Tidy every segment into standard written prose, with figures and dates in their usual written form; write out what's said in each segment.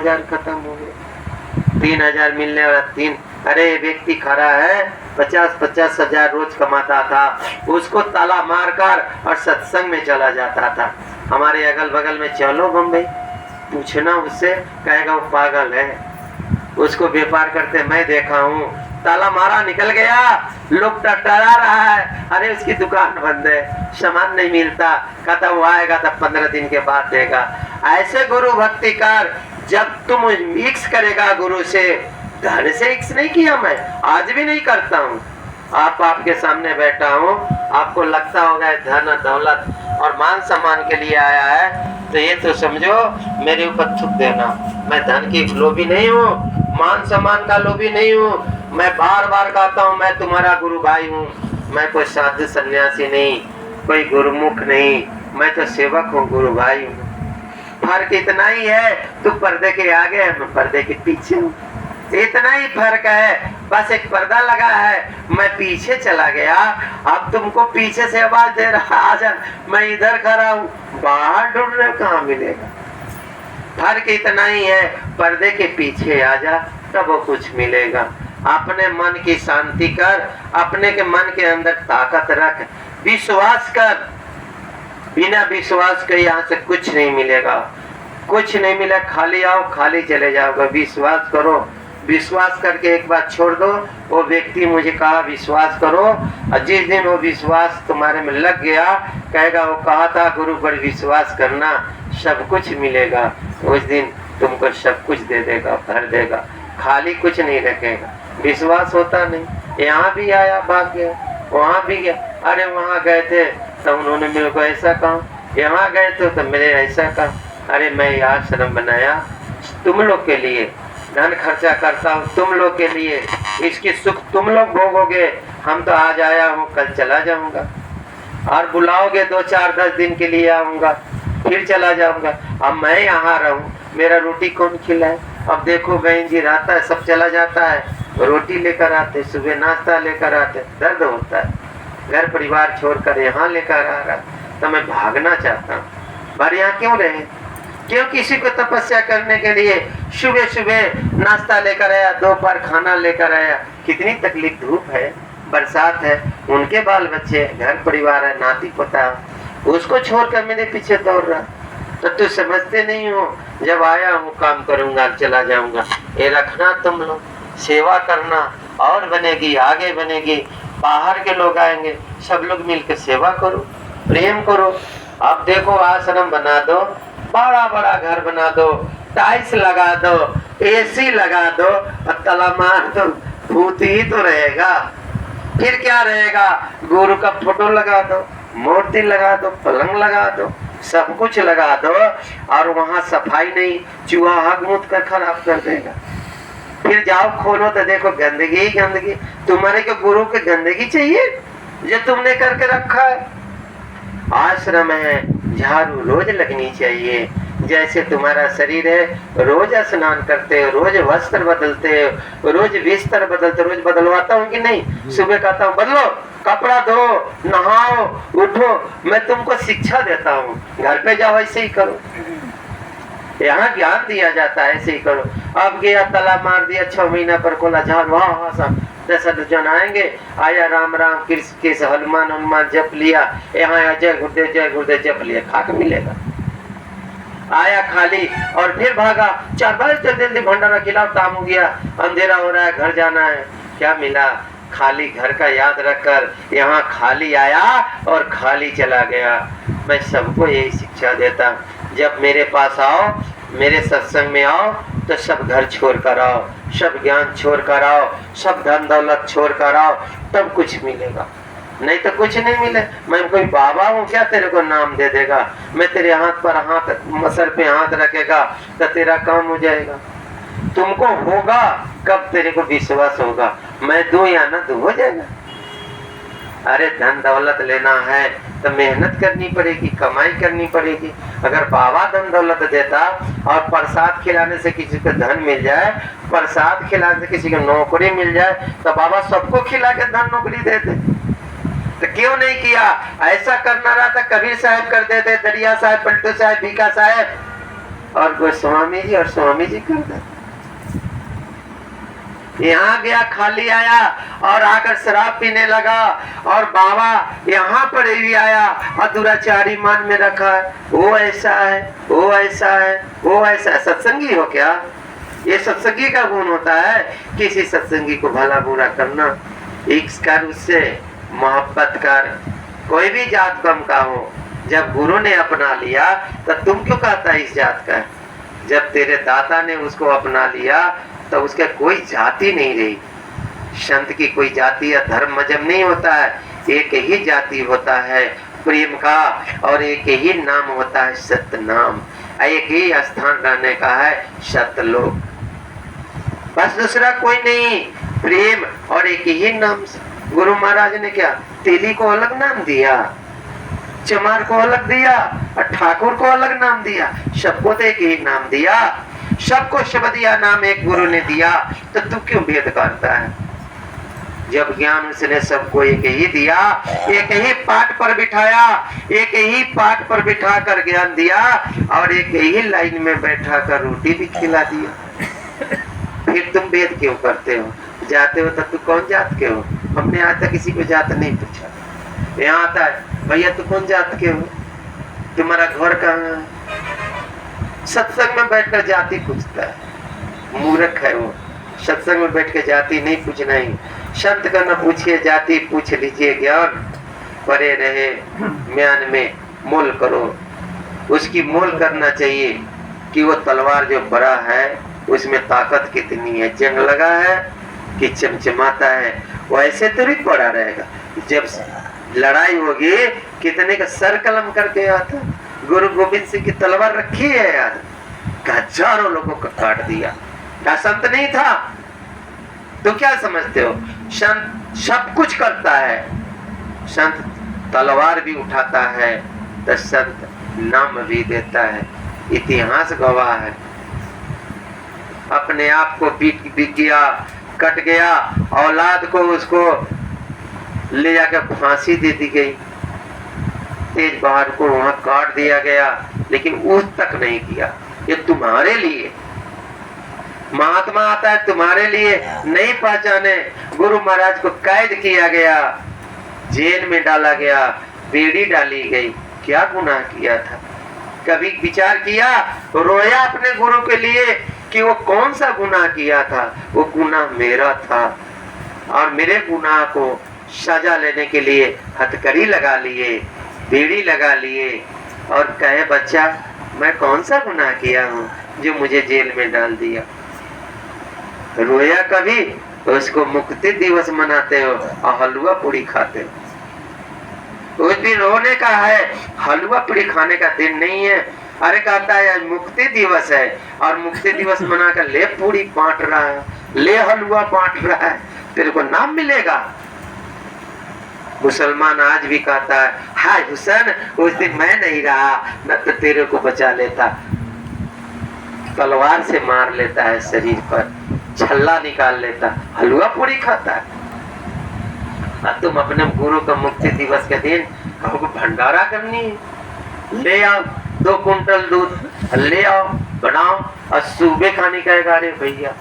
3,000 खत्म हो गए। 3,000 मिलने वाला 3, अरे व्यक्ति खड़ा है 50-50 हजार रोज कमाता था, उसको ताला मारकर और सत्संग में चला जाता था। हमारे अगल बगल में चलो बम्बई, पूछना उससे, कहेगा वो पागल है, उसको व्यापार करते मैं देखा हूँ, ताला मारा निकल गया, लोग टटरा रहा है, अरे उसकी दुकान बंद है, सामान नहीं मिलता, कहता वो आएगा तब 15 दिन के बाद देगा। ऐसे गुरु भक्ति कर, जब तुम मिक्स करेगा गुरु से, धन से मिक्स नहीं किया, मैं आज भी नहीं करता हूँ। आपके सामने बैठा हूँ, आपको लगता होगा धन दौलत और मान सम्मान के लिए आया है, तो ये तो समझो मेरे ऊपर थूक देना। मैं धन की लोभी नहीं हूँ, मान सम्मान का लोभी नहीं हूँ। मैं बार बार कहता हूँ मैं तुम्हारा गुरु भाई हूँ, मैं कोई साधु सन्यासी नहीं, कोई गुरुमुख नहीं, मैं तो सेवक हूँ, गुरु भाई हूँ। फर्क इतना ही है, तू पर्दे के आगे, मैं पर्दे के पीछे हूँ, इतना ही फर्क है। बस एक पर्दा लगा है, मैं पीछे चला गया, अब तुमको पीछे से आवाज दे रहा, आजा, मैं इधर खड़ा हूँ, बाहर ढूंढ रहे कहाँ मिलेगा। फर्क इतना ही है, पर्दे के पीछे आजा, तब वो कुछ मिलेगा। अपने मन की शांति कर, अपने के मन के अंदर ताकत रख, विश्वास कर। बिना विश्वास के यहाँ से कुछ नहीं मिलेगा, कुछ नहीं मिला, खाली आओ खाली चले जाओगे। विश्वास करो, विश्वास करके एक बात छोड़ दो। वो व्यक्ति मुझे कहा विश्वास करो, और जिस दिन वो विश्वास तुम्हारे में लग गया, कहेगा वो कहा था गुरु पर विश्वास करना सब कुछ मिलेगा, उस दिन तुमको सब कुछ दे देगा, भर देगा, खाली कुछ नहीं रखेगा। विश्वास होता नहीं, यहाँ भी आया भाग गया, वहाँ भी गया, अरे वहाँ गए थे तो उन्होंने मेरे को ऐसा कहा, यहाँ गए थे तो मेरे ऐसा कहा। अरे मैं आश्रम बनाया तुम लोग के लिए, धन खर्चा करता हूँ तुम लोग के लिए, इसकी सुख तुम लोग भोगोगे। हम तो आज आया हूँ कल चला जाऊंगा, और बुलाओगे 2-4-10 दिन के लिए आऊंगा, फिर चला जाऊंगा। अब मैं यहाँ रहूं, मेरा रोटी कौन खिलाए। अब देखो बहन जी रहता है, सब चला जाता है, रोटी लेकर आते, सुबह नाश्ता लेकर आते, दर्द होता है, घर परिवार छोड़कर यहाँ लेकर आ रहा, तो मैं भागना चाहता हूँ। पर यहाँ क्यों रहे, क्यों किसी को तपस्या करने के लिए सुबह सुबह नाश्ता लेकर आया, दोपहर खाना लेकर आया, कितनी तकलीफ, धूप है, बरसात है, उनके बाल बच्चे, घर परिवार है, नाती पोता, उसको छोड़कर मेरे पीछे दौड़ रहा। तो तू समझते नहीं हो, जब आया हूँ काम करूंगा चला जाऊंगा। ये रखना तुम लोग, सेवा करना और बनेगी, आगे बनेगी। बाहर के लोग आएंगे, सब लोग मिलकर सेवा करो, प्रेम करो। अब देखो आश्रम बना दो, बड़ा बड़ा घर बना दो, टाइल्स लगा दो, एसी लगा दो, और तला मार दो, भूत ही तो रहेगा। फिर क्या रहेगा, गुरु का फोटो लगा दो, मूर्ति लगा दो, पलंग लगा दो, सब कुछ लगा दो, और वहां सफाई नहीं, चूहा हक मुत कर खराब कर देगा। फिर जाओ खोलो तो देखो गंदगी ही गंदगी। तुम्हारे को गुरु की गंदगी चाहिए जो तुमने करके रखा है। आश्रम है, झाड़ू रोज लगनी चाहिए। जैसे तुम्हारा शरीर है, रोज स्नान करते हो, रोज वस्त्र बदलते हो, रोज बिस्तर बदलते, रोज बदलवाता हूँ कि नहीं। सुबह कहता हूँ बदलो, कपड़ा धो, नहाओ, उठो, मैं तुमको शिक्षा देता हूँ। घर पे जाओ ऐसे ही करो, यहाँ ज्ञान दिया जाता है, ऐसे ही करो। अब गया तला मार दिया, 6 महीना पर खोला झाड़, वहाँ सब 10 जन आएंगे, आया राम राम कृष्ण कृष्ण हनुमान हनुमान जप लिया, यहाँ आया जय गुरुदेव जप लिया, खाक मिलेगा। आया खाली और फिर भागा, 4 बजे जल्दी भंडारा खिलाओ, काम हो गया, अंधेरा हो रहा है, घर जाना है, क्या मिला, खाली घर का याद रखकर यहाँ खाली आया और खाली चला गया। मैं सबको यही शिक्षा देता, जब मेरे पास आओ, मेरे सत्संग में आओ, तो सब घर छोड़ कर आओ, सब ज्ञान छोड़ कर आओ, सब धन दौलत छोड़ कर आओ, तब कुछ मिलेगा, नहीं तो कुछ नहीं मिले। मैं कोई बाबा हूँ क्या तेरे को नाम दे देगा, मैं तेरे हाथ पर हाथ, सर पे हाथ रखेगा तो तेरा काम हो जाएगा। तुमको होगा कब तेरे को विश्वास होगा, मैं दूं या ना दूं, हो जाएगा। अरे धन दौलत लेना है तो मेहनत करनी पड़ेगी, कमाई करनी पड़ेगी। अगर बाबा धन दौलत देता और प्रसाद खिलाने से किसी को धन मिल जाए, प्रसाद खिलाने से किसी को नौकरी मिल जाए, तो बाबा सबको खिला के धन नौकरी देते। तो क्यों नहीं किया, ऐसा करना रहा था कबीर साहब कर देते, दरिया साहब, पलटू साहब, भीखा साहब, और गोस्वामी जी और स्वामी जी कर देते। यहाँ गया खाली आया और आकर शराब पीने लगा, और बाबा यहाँ पर भी आया और दुराचारी मान में रखा है, वो ऐसा है, वो ऐसा है, वो ऐसा है। सत्संगी हो क्या? ये सत्संगी का गुण होता है, किसी सत्संगी को भला बुरा करना, इक्स कर, उससे मोहब्बत कर, कोई भी जात कम का हो। जब गुरु ने अपना लिया तो तुम क्यों कहता है इस जात का? जब तेरे दाता ने उसको अपना लिया तो उसके कोई जाति नहीं रही। संत की कोई जाति या धर्म मजहब नहीं होता है, एक ही जाति होता है प्रेम का, और एक ही नाम होता है सत्य नाम, एक ही स्थान रहने का है सतलोक, बस दूसरा कोई नहीं, प्रेम और एक ही नाम। गुरु महाराज ने क्या तेली को अलग नाम दिया, चमार को अलग दिया और ठाकुर को अलग नाम दिया, सबको तो एक ही नाम दिया, सबको शब्द या नाम एक गुरु ने दिया, तो तू क्यों भेद करता है? जब ज्ञान उसने सबको एक ही दिया, एक ही पाठ पर बिठाया, एक ही पाठ पर बिठा कर ज्ञान दिया, और एक ही लाइन में बैठा कर रोटी भी खिला दिया, फिर तुम भेद क्यों करते हो? जाते हो तब तू कौन जात के हो? हमने आज तक किसी को जात नहीं पूछा। यहाँ आता है, भैया तू कौन जात के हो, तुम्हारा घर कहाँ है? सत्संग में बैठकर जाति पूछता है, मूर्ख है वो। सत्संग में बैठ के जाति नहीं पूछना ही, संत का न पूछिए जाति, पूछ लीजिए ज्ञान, परे रहे म्यान में मोल करो। उसकी मोल करना चाहिए कि वो तलवार जो बड़ा है उसमें ताकत कितनी है, जंग लगा है कि चमचमाता है, वो ऐसे तो नहीं पड़ा रहेगा। जब लड़ाई होगी कितने का सर कलम करके आता। गुरु गोविंद सिंह की तलवार रखी है यार, हजारों लोगों को काट दिया। क्या संत नहीं था? तो क्या समझते हो? संत सब कुछ करता है, संत तलवार भी उठाता है तो संत नाम भी देता है, इतिहास गवाह है। अपने आप को बीत गया, कट गया, औलाद को उसको ले जाकर फांसी दे दी गई, तेज बहादुर को वहां काट दिया गया, लेकिन उस तक नहीं किया। ये तुम्हारे लिए महात्मा आता है, तुम्हारे लिए नहीं पहचाने। गुरु महाराज को कैद किया गया, जेल में डाला गया, बेड़ी डाली गई, क्या गुनाह किया था? कभी विचार किया, रोया अपने गुरु के लिए कि वो कौन सा गुनाह किया था? वो गुनाह मेरा था, और मेरे गुनाह को सजा लेने के लिए हथकड़ी लगा लिए, बेड़ी लगा लिए, और कहे बच्चा मैं कौन सा गुनाह किया हूँ जो मुझे जेल में डाल दिया? रोया कभी? उसको मुक्ति दिवस मनाते हो और हलवा पूरी खाते हो। उस दिन रोने का है, हलवा पूरी खाने का दिन नहीं है। अरे कहता है आज मुक्ति दिवस है, और मुक्ति दिवस मनाकर ले पूरी बांट रहा है, ले हलवा बांट रहा है, तेरे को नाम मिलेगा? मुसलमान आज भी कहता है हाय हुसैन उस दिन मैं नहीं रहा, न तो तेरे को बचा लेता। तलवार से मार लेता है शरीर पर, छल्ला निकाल लेता, हलवा पूरी खाता है। और तुम अपने गुरु का मुक्ति दिवस के दिन कहो भंडारा करनी है, ले आओ 2 कुंटल दूध, ले आओ बनाओ, और सुबह खाने का है। अरे भैया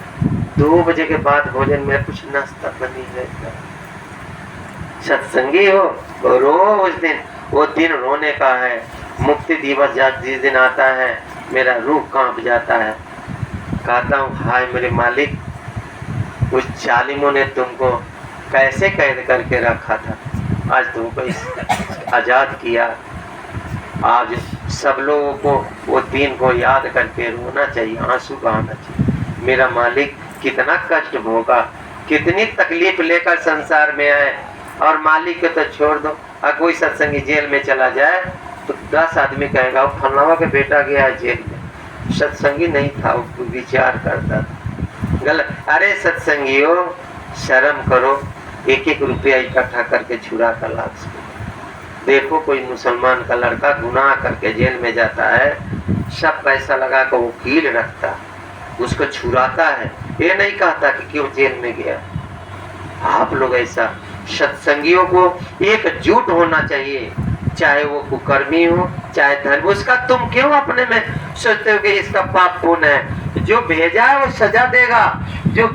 2 बजे के बाद भोजन में कुछ नाश्ता बनी रहता। सत्संगी हो तो रो उस दिन, वो दिन रोने का है। मुक्ति दिवस जिस दिन आता है मेरा रूह कांप जाता है, कहता हूँ हाय मेरे मालिक, उस जालिमों ने तुमको कैसे कैद करके रखा था, आज तुमको आजाद किया। आज सब लोगों को वो दिन को याद करके रोना चाहिए, आंसू बहाना चाहिए। मेरा मालिक कितना कष्ट भोगा, कितनी तकलीफ लेकर संसार में आए, और मालिक को तो छोड़ दो। अगर कोई सत्संगी जेल में चला जाए तो 10 आदमी कहेगा वो फलावा का बेटा गया है जेल में, सत्संगी नहीं था, वो विचार करता था गलत। अरे सत्संगियों शर्म करो, 1-1 रुपया इकट्ठा करके छुरा कर ला। देखो कोई मुसलमान का लड़का गुनाह करके जेल में जाता है, सब पैसा लगा कर वकील रखता, उसको छुराता है, ये नहीं कहता कि क्यों जेल में गया। आप लोग ऐसा सत्संगियों को एकजुट होना चाहिए, चाहे वो कुकर्मी हो चाहे धर्म, उसका तुम क्यों अपने में सोचते हो कि इसका पाप पुण्य है। जो भेजा है वो सजा देगा, जो